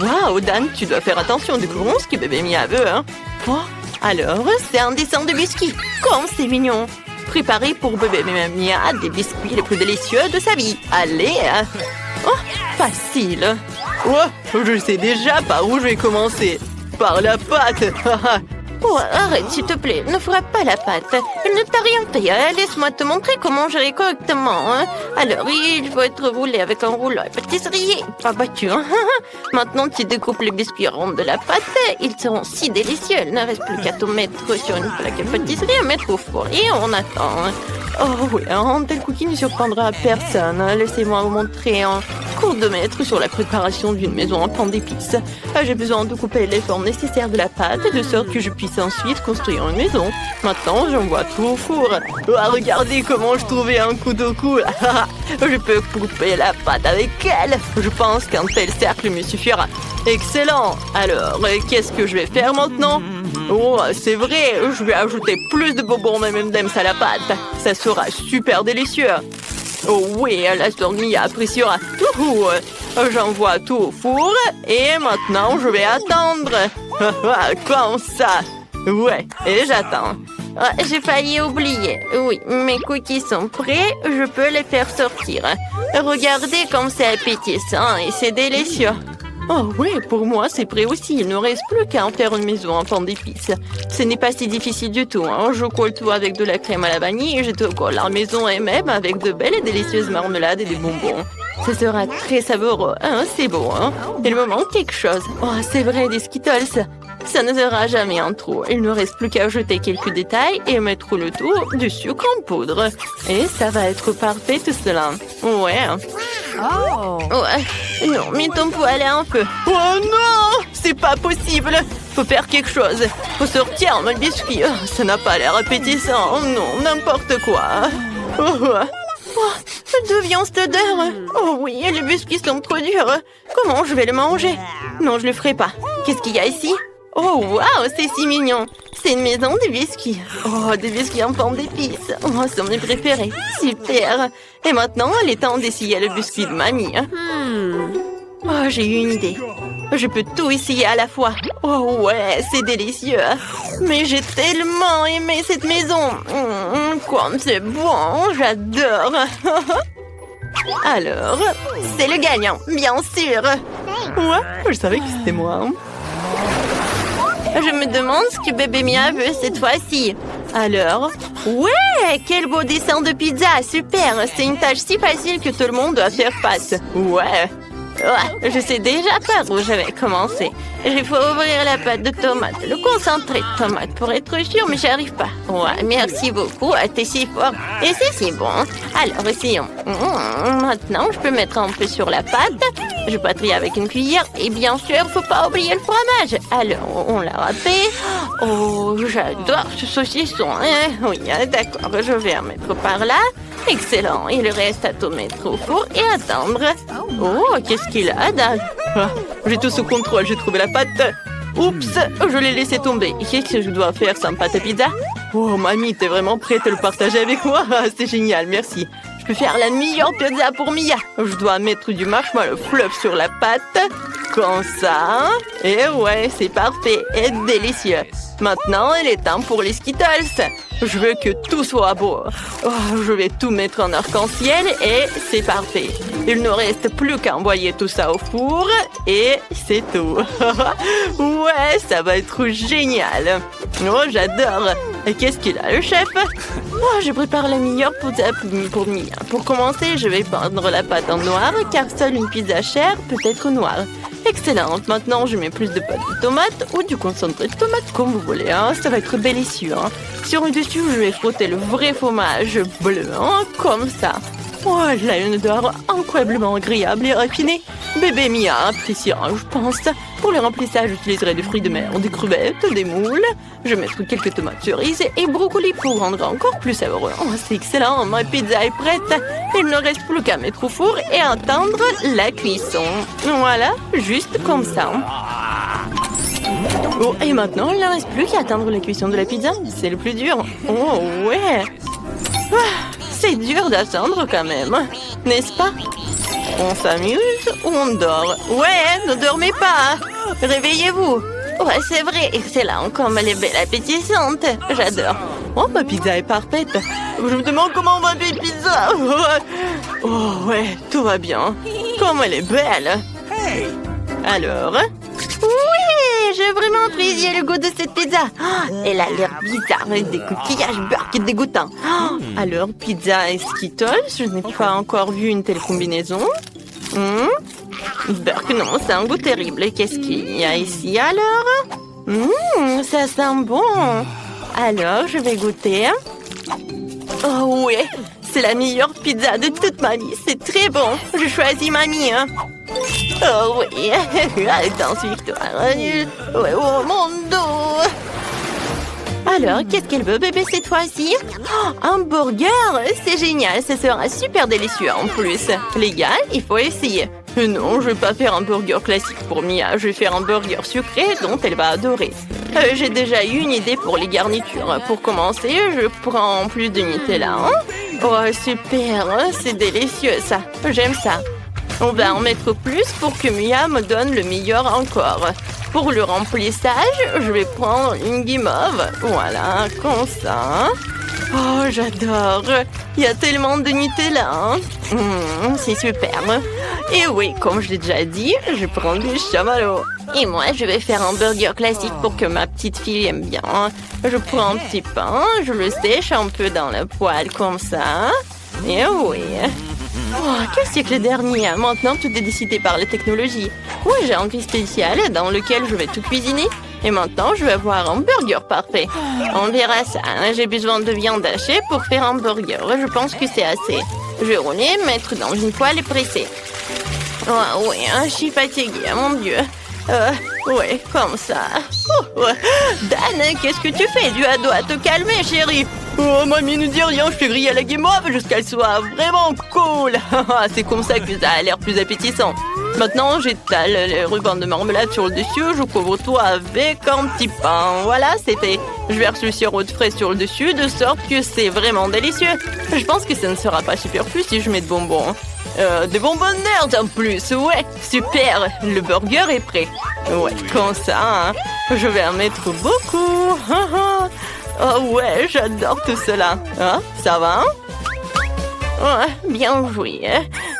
Waouh, Dan, tu dois faire attention, découvrons ce que bébé Mia veut, hein. Oh, alors, c'est un dessin de biscuits. Comme c'est mignon. Préparé pour bébé Mia des biscuits les plus délicieux de sa vie. Allez. Oh, facile. Oh, je sais déjà par où je vais commencer. Par la pâte. Oh, arrête, s'il te plaît. Ne frappe pas la pâte. Elle ne t'a rien fait. Laisse-moi te montrer comment gérer correctement. Hein. Alors, il faut être roulé avec un rouleau à pâtisserie. Pas battu. Hein. Maintenant, tu découpes les biscuits ronds de la pâte. Ils seront si délicieux. Il ne reste plus qu'à tout mettre sur une plaque à pâtisserie et mettre au four. Et on attend. Oh oui, un tel cookie ne surprendra personne. Laissez-moi vous montrer un cours de maître sur la préparation d'une maison en pain d'épices. J'ai besoin de couper les formes nécessaires de la pâte de sorte que je puisse ensuite construire une maison. Maintenant, j'envoie tout au four. Regardez comment je trouvais un couteau cool. Je peux couper la pâte avec elle. Je pense qu'un tel cercle me suffira. Excellent. Alors, qu'est-ce que je vais faire maintenant? Oh, c'est vrai, je vais ajouter plus de bonbons M&M's à la pâte. Ça sera super délicieux. Oh oui, la Mia appréciera. J'envoie tout au four et maintenant je vais attendre. Comme ça. Ouais, et j'attends. J'ai failli oublier. Oui, mes cookies sont prêts, je peux les faire sortir. Regardez comme c'est appétissant et c'est délicieux. Oh oui, pour moi c'est prêt aussi. Il ne reste plus qu'à en faire une maison en pain d'épices. Ce n'est pas si difficile du tout. Hein. Je colle tout avec de la crème à la vanille et je te colle la maison et même avec de belles et délicieuses marmelades et des bonbons. Ce sera très savoureux. Hein, c'est beau, hein. Il me manque quelque chose. Oh, c'est vrai, des Skittles. Ça ne sera jamais en trop. Il ne reste plus qu'à ajouter quelques détails et mettre le tout du sucre en poudre. Et ça va être parfait tout cela. Ouais. Oh. Ouais. Non, mais ton poêle est en feu. Oh non! C'est pas possible! Faut faire quelque chose. Faut sortir mon biscuit. Oh, ça n'a pas l'air appétissant. Oh non, n'importe quoi. D'où vient cette odeur? Oh oui, les biscuits sont trop durs. Comment je vais le manger? Non, je le ferai pas. Qu'est-ce qu'il y a ici? Oh, waouh, c'est si mignon. C'est une maison de biscuits. Oh, des biscuits en forme d'épices. Oh, c'est mes préférés. Super. Et maintenant, il est temps d'essayer le biscuit de mamie. Oh, j'ai eu une idée. Je peux tout essayer à la fois. Oh ouais, c'est délicieux. Mais j'ai tellement aimé cette maison. Comme c'est bon, j'adore. Alors, c'est le gagnant, bien sûr. Ouais, je savais que c'était moi. Je me demande ce que bébé Mia veut cette fois-ci. Alors, ouais, quel beau dessin de pizza, super. C'est une tâche si facile que tout le monde doit faire face. Ouais. Ouais, je sais déjà par où je vais commencer. Il faut ouvrir la pâte de tomate, le concentré de tomate pour être sûr, mais j'arrive pas. Ouais, merci beaucoup, t'es si fort. Et c'est si bon. Alors, essayons. Maintenant, je peux mettre un peu sur la pâte. Je patrie avec une cuillère. Et bien sûr, faut pas oublier le fromage. Alors, on l'a râpé. Oh, j'adore ce saucisson. Oui, d'accord, je vais en mettre par là. Excellent. Il reste à tout mettre au four et attendre. Oh, qu'est-ce qu'il a, Dan? J'ai tout sous contrôle, j'ai trouvé la pâte. Oups, je l'ai laissé tomber. Qu'est-ce que je dois faire sans pâte à pizza? Oh, mamie, t'es vraiment prête à le partager avec moi? C'est génial, merci. Je peux faire la meilleure pizza pour Mia. Je dois mettre du marshmallow fluff sur la pâte. Comme ça. Et ouais, c'est parfait et délicieux. Maintenant, il est temps pour les Skittles. Je veux que tout soit beau. Oh, je vais tout mettre en arc-en-ciel et c'est parfait. Il ne reste plus qu'à envoyer tout ça au four et c'est tout. Ouais, ça va être génial. Oh, j'adore. Et qu'est-ce qu'il a, le chef? Oh, je prépare la meilleure pizza pour Mia. Pour commencer, je vais peindre la pâte en noir car seule une pizza chère peut être noire. Excellente. Maintenant, je mets plus de pâte de tomate ou du concentré de tomate, comme vous voulez. Hein. Ça va être délicieux. Hein. Sur le dessus, je vais frotter le vrai fromage bleu, hein, comme ça. Oh, elle a une odeur incroyablement agréable et raffinée. Bébé Mia appréciera, je pense. Pour le remplissage, j'utiliserai des fruits de mer, des crevettes, des moules. Je vais mettre quelques tomates cerises et brocolis pour rendre encore plus savoureux. Oh, c'est excellent, ma pizza est prête. Il ne reste plus qu'à mettre au four et attendre la cuisson. Voilà, juste comme ça. Oh, et maintenant, il ne reste plus qu'à attendre la cuisson de la pizza. C'est le plus dur. Oh, ouais. C'est dur d'attendre quand même, n'est-ce pas? On s'amuse ou on dort? Ouais, ne dormez pas. Réveillez-vous. Ouais, c'est vrai, excellent, comme elle est belle appétissante. J'adore. Oh, ma pizza est parfaite. Je me demande comment on va faire une pizza. Oh, ouais, tout va bien. Comme elle est belle. Alors? Oui, j'ai vraiment apprécié le goût de cette pizza. Oh, elle a l'air bizarre, avec des coquillages beurre qui est dégoûtant. Oh, alors, pizza et Skittles, je n'ai pas encore vu une telle combinaison. Burk, non, c'est un goût terrible. Qu'est-ce qu'il y a ici alors? Ça sent bon. Alors, je vais goûter. Oh oui, c'est la meilleure pizza de toute ma vie. C'est très bon. Je choisis mamie. Oh oui, attention, victoire. Ouais, oh mon dos. Alors, qu'est-ce qu'elle veut, bébé, cette fois-ci? Oh, un burger! C'est génial, ça sera super délicieux en plus. Les gars, il faut essayer. Non, je vais pas faire un burger classique pour Mia. Je vais faire un burger sucré dont elle va adorer. J'ai déjà eu une idée pour les garnitures. Pour commencer, je prends plus de Nutella. Oh, super, c'est délicieux ça. J'aime ça. On va en mettre plus pour que Mia me donne le meilleur encore. Pour le remplissage, je vais prendre une guimauve. Voilà, comme ça. Oh, j'adore. Il y a tellement de Nutella. C'est super. Et oui, comme je l'ai déjà dit, je prends du chamallow. Et moi, je vais faire un burger classique pour que ma petite fille aime bien. Je prends un petit pain, je le sèche un peu dans la poêle comme ça. Et oui. Oh, quel siècle dernier! Maintenant, tout est décidé par la technologie. Oui, j'ai un cuisine spécial dans lequel je vais tout cuisiner. Et maintenant, je vais avoir un burger parfait. On verra ça. J'ai besoin de viande hachée pour faire un burger. Je pense que c'est assez. Je vais rouler, mettre dans une poêle et presser. Oh, oui, je suis fatiguée, mon Dieu. Ouais, comme ça. Dan, qu'est-ce que tu fais? Tu dois te calmer, chérie. Oh, mamie ne dit rien, je fais griller la guimauve jusqu'à ce qu'elle soit vraiment cool. C'est comme ça que ça a l'air plus appétissant. Maintenant, j'étale les rubans de marmelade sur le dessus, je couvre tout avec un petit pain. Voilà, c'est fait. Je verse le sirop de fraise sur le dessus, de sorte que c'est vraiment délicieux. Je pense que ça ne sera pas superflu si je mets de bonbons. Des bonbons nerds en plus, ouais, super. Le burger est prêt. Ouais, comme ça, hein. Je vais en mettre beaucoup. Oh ouais, j'adore tout cela. Hein, ça va? Ouais, bien joué.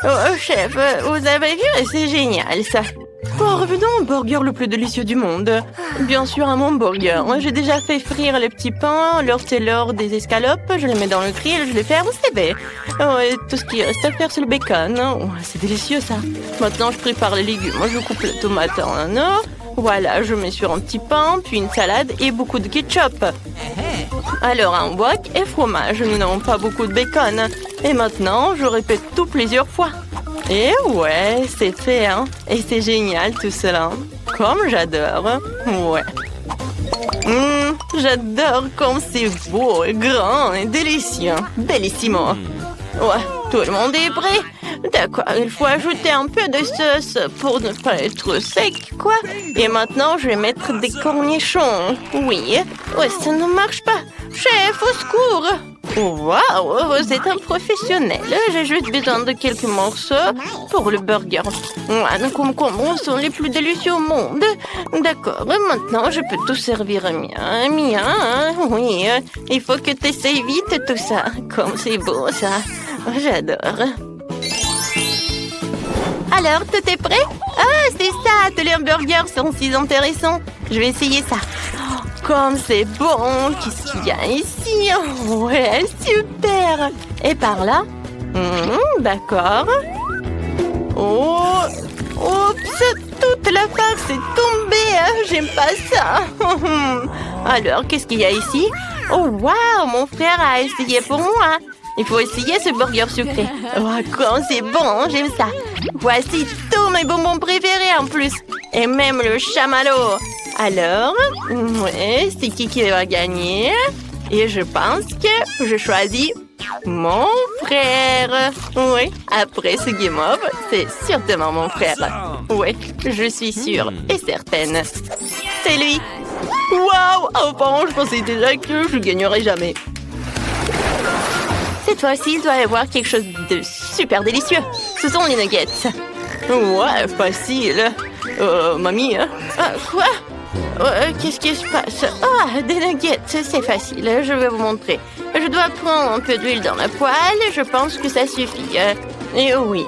Oh, chef, vous avez vu? C'est génial, ça. Oh, revenons au burger le plus délicieux du monde. Bien sûr, à mon burger. J'ai déjà fait frire les petits pains, leur c'est l'heure des escalopes. Je les mets dans le grill, je les ferme, c'est fait. Oh, et tout ce qui reste à faire, c'est le bacon. Oh, c'est délicieux, ça. Maintenant, je prépare les légumes. Je coupe la tomate en un. Voilà, je mets sur un petit pain, puis une salade et beaucoup de ketchup. Alors, un wok et fromage. Nous n'avons pas beaucoup de bacon. Et maintenant, je répète tout plusieurs fois. Et ouais, c'est fait, hein. Et c'est génial tout cela. Comme j'adore. Ouais. J'adore comme c'est beau et grand et délicieux. Bellissimo. Ouais, tout le monde est prêt. D'accord, il faut ajouter un peu de sauce pour ne pas être sec, quoi. Et maintenant, je vais mettre des cornichons. Oui. Ouais, ça ne marche pas. Chef, au secours. Waouh, vous êtes un professionnel. J'ai juste besoin de quelques morceaux pour le burger. Les concombres sont les plus délicieux au monde. D'accord, maintenant je peux tout servir à Mia. Mia, hein? Oui, il faut que tu essayes vite tout ça. Comme c'est beau ça. J'adore. Alors, tout est prêt? Ah, c'est ça, tous les hamburgers sont si intéressants. Je vais essayer ça. Comme c'est bon! Qu'est-ce qu'il y a ici? Ouais, super! Et par là? D'accord. Oh! Oups! Toute la farce est tombée! J'aime pas ça! Alors, qu'est-ce qu'il y a ici? Oh, waouh! Mon frère a essayé pour moi! Il faut essayer ce burger sucré. Oh, comme c'est bon! J'aime ça! Voici tous mes bonbons préférés en plus! Et même le chamallow! Alors, ouais, c'est qui va gagner? Et je pense que je choisis mon frère. Oui, après ce game-up, c'est certainement mon frère. Oui, je suis sûre et certaine. C'est lui. Waouh! Enfin, je pensais déjà que je gagnerais jamais. Cette fois-ci, il doit y avoir quelque chose de super délicieux. Ce sont les nuggets. Ouais, facile. Mamie, hein? Quoi? Qu'est-ce qui se passe? Ah, des nuggets, c'est facile. Je vais vous montrer. Je dois prendre un peu d'huile dans la poêle. Je pense que ça suffit. Et oui,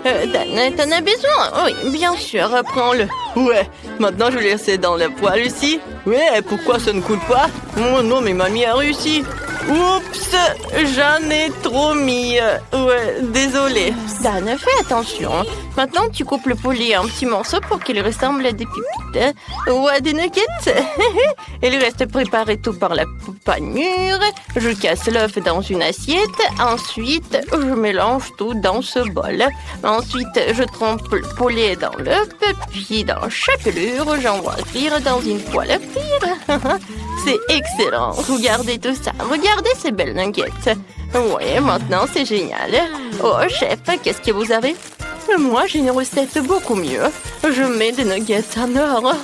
Dan, t'en as besoin? Oui, bien sûr, prends-le. Ouais, maintenant je vais laisser dans la poêle ici. Ouais, pourquoi ça ne coule pas? Oh non, mais mamie a réussi. Oups, j'en ai trop mis. Ouais, désolé. Dan, fais attention. Maintenant, tu coupes le poulet en petits morceaux pour qu'il ressemble à des pépites. Ouais, des nuggets. Et le reste préparé tout par la panure. Je casse l'œuf dans une assiette. Ensuite, je mélange tout dans ce bol. Ensuite, je trempe le poulet dans l'œuf. Puis, dans chaque lure, j'envoie cuire dans une poêle à frire. C'est excellent. Regardez tout ça. Regardez ces belles nuggets. Ouais, maintenant, c'est génial. Oh, chef, qu'est-ce que vous avez? Moi, j'ai une recette beaucoup mieux. Je mets des nuggets en or.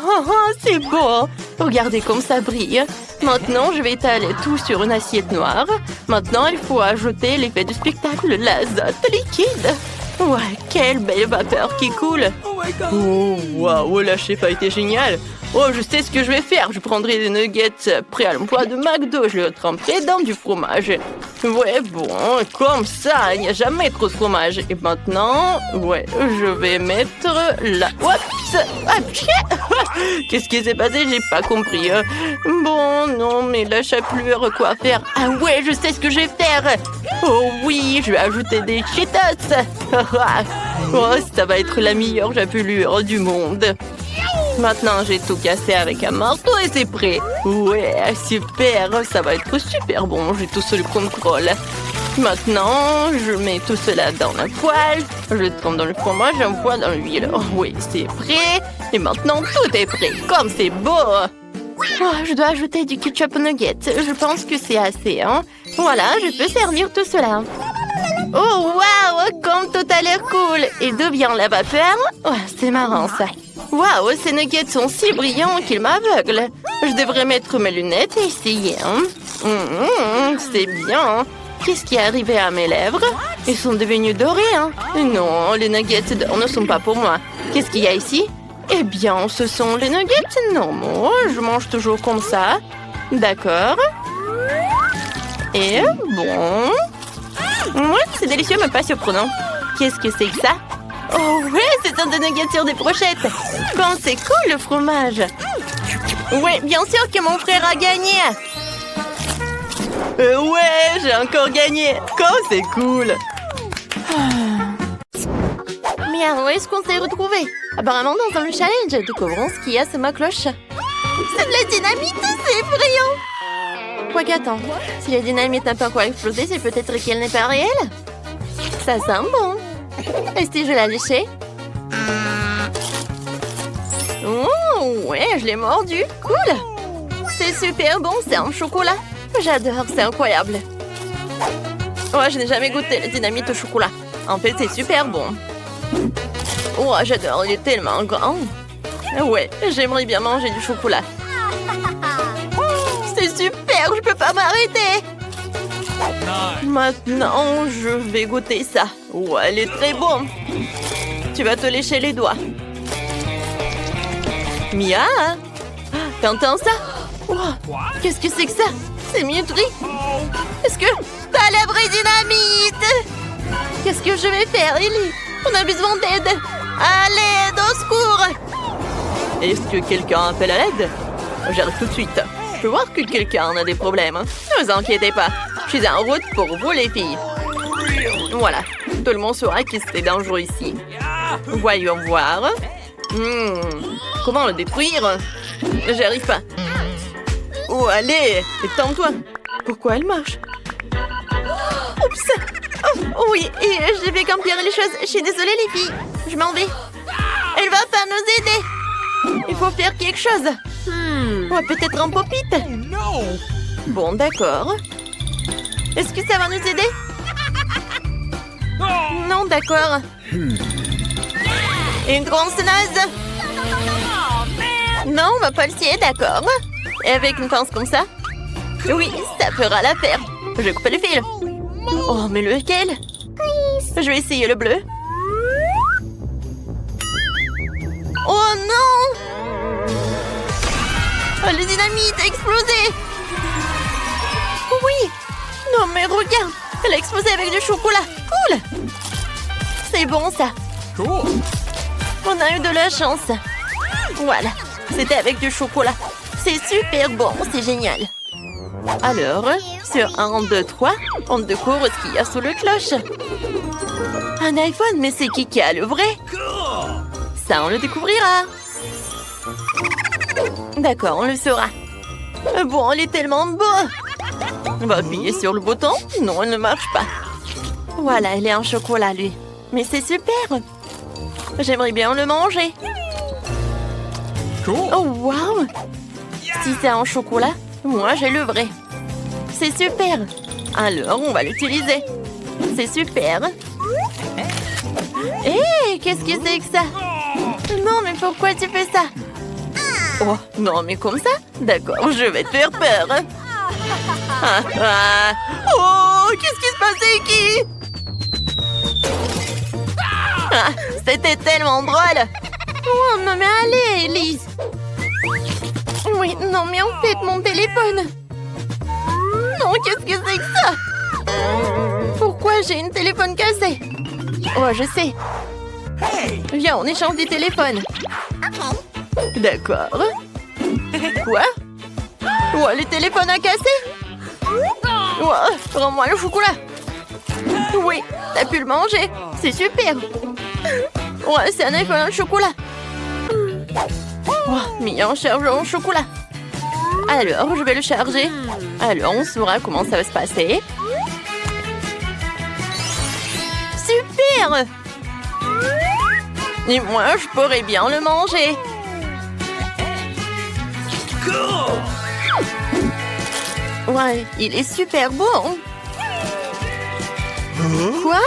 C'est beau. Regardez comme ça brille. Maintenant, je vais étaler tout sur une assiette noire. Maintenant, il faut ajouter l'effet du spectacle, l'azote liquide. Ouais, quelle belle vapeur qui coule. Oh, waouh, la chef a été géniale. Oh, je sais ce que je vais faire. Je prendrai des nuggets prêts à l'emploi de McDo. Je les tremperai dans du fromage. Ouais, bon, comme ça, il n'y a jamais trop de fromage. Et maintenant, ouais, je vais mettre la... Oups! Qu'est-ce qui s'est passé? J'ai pas compris. Bon, non, mais la chapelure, quoi faire? Ah ouais, je sais ce que je vais faire. Oh oui, je vais ajouter des Cheetos. Oh, ça va être la meilleure chapelure du monde. Maintenant, j'ai tout cassé avec un marteau et c'est prêt. Ouais, super, ça va être super bon, j'ai tout sous le contrôle. Maintenant, je mets tout cela dans la poêle. Je le trempe dans le fromage, j'envoie dans l'huile. Oh, oui, c'est prêt. Et maintenant, tout est prêt, comme c'est beau. Oh, je dois ajouter du ketchup nugget. Je pense que c'est assez, hein. Voilà, je peux servir tout cela. Oh, waouh, comme tout a l'air cool. Et d'où vient la vapeur? Oh, c'est marrant, ça. Waouh, ces nuggets sont si brillants qu'ils m'aveuglent. Je devrais mettre mes lunettes et essayer. Hein. C'est bien. Qu'est-ce qui est arrivé à mes lèvres? Ils sont devenus dorés. Hein. Non, les nuggets d'or ne sont pas pour moi. Qu'est-ce qu'il y a ici? Eh bien, ce sont les nuggets normaux. Je mange toujours comme ça. D'accord. Et bon... Ouais, c'est délicieux mais pas surprenant. Qu'est-ce que c'est que ça? Oh ouais, c'est un de nuggets sur des brochettes. Quand c'est cool le fromage. Ouais, bien sûr que mon frère a gagné. Ouais, j'ai encore gagné. Quand c'est cool. Merde, où est-ce qu'on s'est retrouvés? Apparemment dans un challenge. Découvrons ce qu'il y a sur ma cloche. C'est de la dynamite, c'est effrayant. Quoi qu'attends, si la dynamite n'a pas encore explosé, c'est peut-être qu'elle n'est pas réelle. Ça sent bon. Et si je la léchais? Oh, ouais, je l'ai mordu. Cool. C'est super bon, c'est en chocolat. J'adore, c'est incroyable. Ouais, je n'ai jamais goûté la dynamite au chocolat. En fait, c'est super bon. Oh, j'adore, il est tellement grand. Ouais, j'aimerais bien manger du chocolat. C'est super, je peux pas m'arrêter. Maintenant, je vais goûter ça. Ouais, elle est très bonne. Tu vas te lécher les doigts. Mia, t'entends ça? Oh, qu'est-ce que c'est que ça? C'est Mutri. Est-ce que t'as la vraie dynamite? Qu'est-ce que je vais faire, Ellie? On a besoin d'aide. À l'aide, au secours. Est-ce que quelqu'un appelle à l'aide? J'arrive tout de suite. Je peux voir que quelqu'un a des problèmes. Ne vous inquiétez pas. Je suis en route pour vous, les filles. Voilà. Tout le monde saura que c'est dangereux ici. Voyons voir. Comment le détruire? J'arrive pas. Oh, allez, étends-toi. Pourquoi elle marche? Oups. Oh, oui, et je vais empirer les choses. Je suis désolée, les filles. Je m'en vais. Elle va pas nous aider. Il faut faire quelque chose. Ouais, peut-être un pop-it. Bon, d'accord. Est-ce que ça va nous aider? Non, d'accord. Une tronçonneuse? Non, on va pas le scier, d'accord. Et avec une pince comme ça? Oui, ça fera l'affaire. Je vais couper le fil. Oh, mais lequel? Je vais essayer le bleu. Oh non! Oh, le dynamite a explosé! Oui! Non mais regarde! Elle a explosé avec du chocolat! Cool! C'est bon ça! On a eu de la chance! Voilà! C'était avec du chocolat! C'est super bon! C'est génial! Alors, sur 1, 2, 3, on découvre ce qu'il y a sous le cloche. Un iPhone, mais c'est qui a le vrai? Ça, on le découvrira. D'accord, on le saura. Bon, il est tellement beau. On va appuyer sur le bouton. Non, il ne marche pas. Voilà, il est en chocolat, lui. Mais c'est super. J'aimerais bien le manger. Oh, wow. Si c'est en chocolat, moi, j'ai le vrai. C'est super. Alors, on va l'utiliser. C'est super. Hé, qu'est-ce que c'est que ça? Non, mais pourquoi tu fais ça? Oh, non, mais comme ça? D'accord, je vais te faire peur. Ah, ah. Oh, qu'est-ce qui se passait, qui? Ah, c'était tellement drôle. Oh, non, mais allez, Elise. Oui, non, mais en fait, mon téléphone. Non, qu'est-ce que c'est que ça? Pourquoi j'ai un téléphone cassé? Oh, je sais. Viens, on échange des téléphones. D'accord. Quoi? Oh, le téléphone a cassé? Oh, rends-moi le chocolat. Oui, t'as pu le manger. C'est super. Ouais, c'est un iPhone au chocolat. Oh, mis en charge en chocolat. Alors, je vais le charger. Alors, on saura comment ça va se passer. Super! Et moi, je pourrais bien le manger. Ouais, il est super bon. Quoi?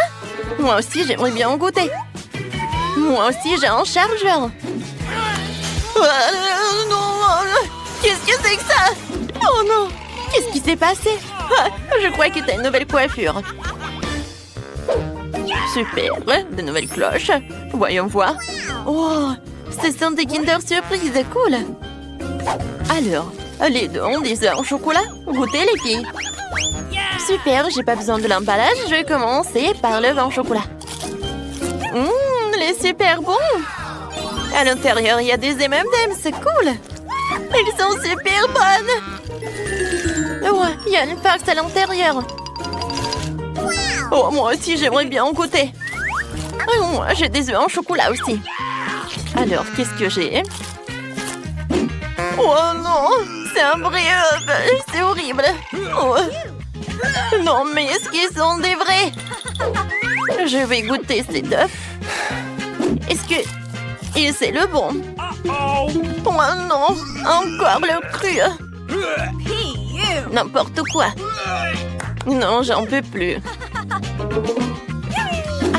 Moi aussi, j'aimerais bien en goûter. Moi aussi, j'ai un chargeur. Non, qu'est-ce que c'est que ça? Oh non! Qu'est-ce qui s'est passé? Ah, je crois que t'as une nouvelle coiffure. Super, de nouvelles cloches. Voyons voir. Oh, ce sont des Kinder Surprise, cool. Alors, les deux ont des œufs en chocolat. Goûtez les filles. Super, j'ai pas besoin de l'emballage. Je vais commencer par l'œuf en chocolat. Il est super bon. À l'intérieur, il y a des M&M's, c'est cool. Elles sont super bonnes. Ouais, il y a une farce à l'intérieur. Oh, moi aussi, j'aimerais bien en goûter. Oh, moi, j'ai des œufs en chocolat aussi. Alors, qu'est-ce que j'ai? Oh non, c'est un vrai œuf. C'est horrible. Oh. Non, mais est-ce qu'ils sont des vrais? Je vais goûter cet œuf. Est-ce que... Et c'est le bon? Oh non, encore le cru. N'importe quoi. Non, j'en peux plus.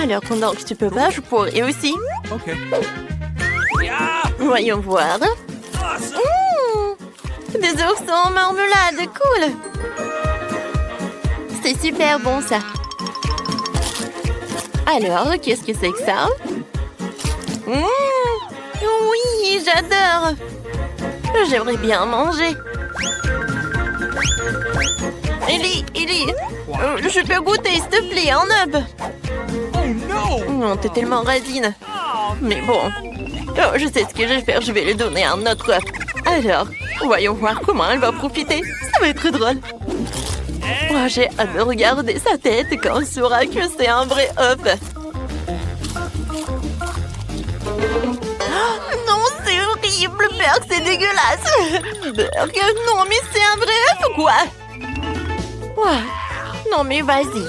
Alors, pendant que tu peux pas, je pourrais aussi. Voyons voir. Des oursons en marmelade, cool. C'est super bon, ça. Alors, qu'est-ce que c'est que ça? Oui, j'adore. J'aimerais bien manger. Ellie, je peux goûter, s'il te plaît, en œuf. Non, t'es tellement radine. Mais bon. Oh, je sais ce que je vais faire, je vais lui donner un autre œuf. Alors, voyons voir comment elle va profiter. Ça va être drôle. Oh, j'ai hâte de regarder sa tête quand on saura que c'est un vrai œuf. Oh, non, c'est horrible, Berk, c'est dégueulasse. Berk, non, mais c'est un vrai œuf ou quoi? Ouais. Non, mais vas-y.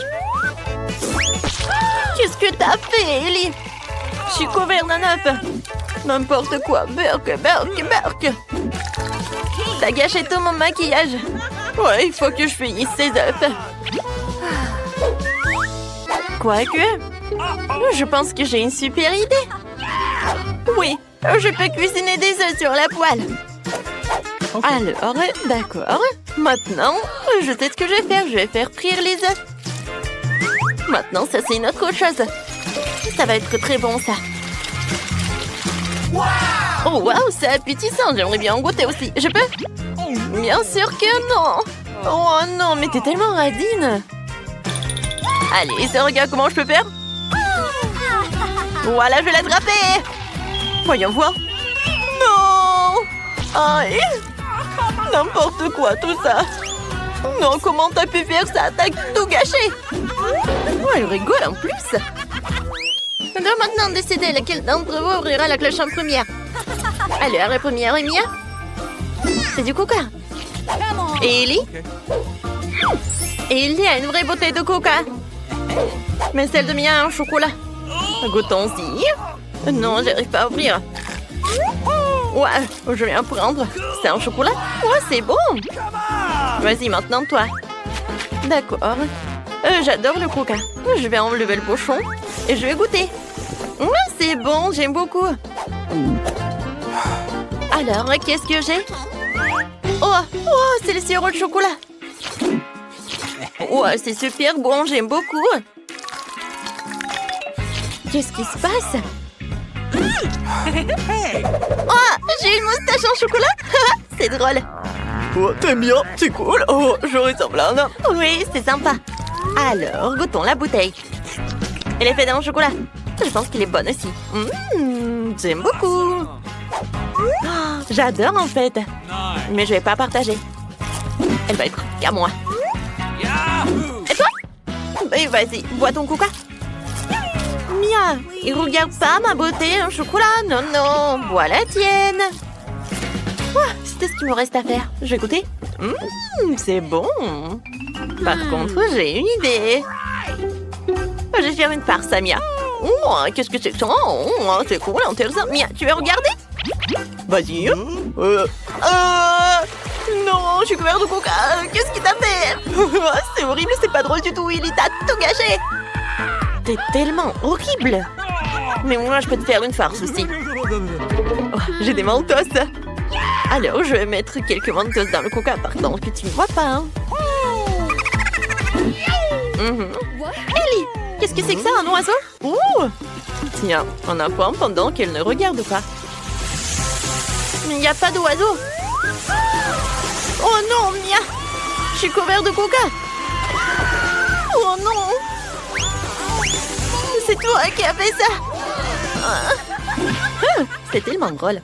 Qu'est-ce que t'as fait, Ellie? Je suis couverte d'un œuf. N'importe quoi, Berk. T'as gâché tout mon maquillage. Ouais, il faut que je finisse ces œufs. Quoique, je pense que j'ai une super idée. Oui, je peux cuisiner des œufs sur la poêle. Alors, d'accord. Maintenant, je sais ce que je vais faire. Je vais faire frire les œufs. Maintenant, ça c'est une autre chose. Ça va être très bon, ça. Wow! Oh, waouh, c'est appétissant. J'aimerais bien en goûter aussi. Je peux? Bien sûr que non. Oh non, mais t'es tellement radine. Allez, ça, regarde comment je peux faire. Voilà, je vais l'attraper. Voyons voir. Non. Aïe. N'importe quoi, tout ça. Non, comment t'as pu faire ça? T'as tout gâché. Oh, elle rigole en plus. On doit maintenant décider laquelle d'entre vous ouvrira la cloche en première. Alors, la première est Mia. C'est du coca. Et Ellie? Ellie a une vraie bouteille de coca. Mais celle de Mia a un chocolat. Goûtons-y. Non, j'arrive pas à ouvrir. Ouais, je vais en prendre. C'est un chocolat? Ouais, c'est bon. Vas-y, maintenant toi. D'accord. J'adore le coca. Je vais enlever le pochon et je vais goûter. Ouais, c'est bon, j'aime beaucoup. Alors, qu'est-ce que j'ai? Oh, c'est le sirop de chocolat. Ouais, c'est super bon, j'aime beaucoup. Qu'est-ce qui se passe? Oh, j'ai une moustache en chocolat. C'est drôle. Oh, t'aimes bien? C'est cool. Oh, je ressemble à un homme. Oui, c'est sympa. Alors, goûtons la bouteille. Elle est faite en chocolat. Je pense qu'elle est bonne aussi. J'aime beaucoup. Oh, j'adore en fait. Mais je vais pas partager. Elle va être qu'à moi. Et toi? Vas-y, bois ton coca. Mia, il regarde pas ma beauté en chocolat. Non, non, bois la tienne. C'était ce qu'il me reste à faire. Je vais goûter. C'est bon. Par contre, j'ai une idée. Je vais faire une farce à Mia. Oh, qu'est-ce que c'est que ça? Oh, c'est cool, intéressant. Mia, tu veux regarder? Vas-y. Non, je suis couvert de coca. Qu'est-ce qu'il t'a fait? C'est horrible, c'est pas drôle du tout. Il t'a tout gâché. T'es tellement horrible. Mais moi, je peux te faire une farce aussi. Oh, j'ai des mentos. Alors, je vais mettre quelques mentos dans le coca, pardon, que tu ne vois pas. Hein. Ellie, qu'est-ce que c'est que ça, un oiseau? Ouh. Tiens, on apprend pendant qu'elle ne regarde pas. Mais il n'y a pas d'oiseau. Oh non, Mia. Je suis couvert de coca. Oh non. C'est toi qui as fait ça. C'est tellement drôle.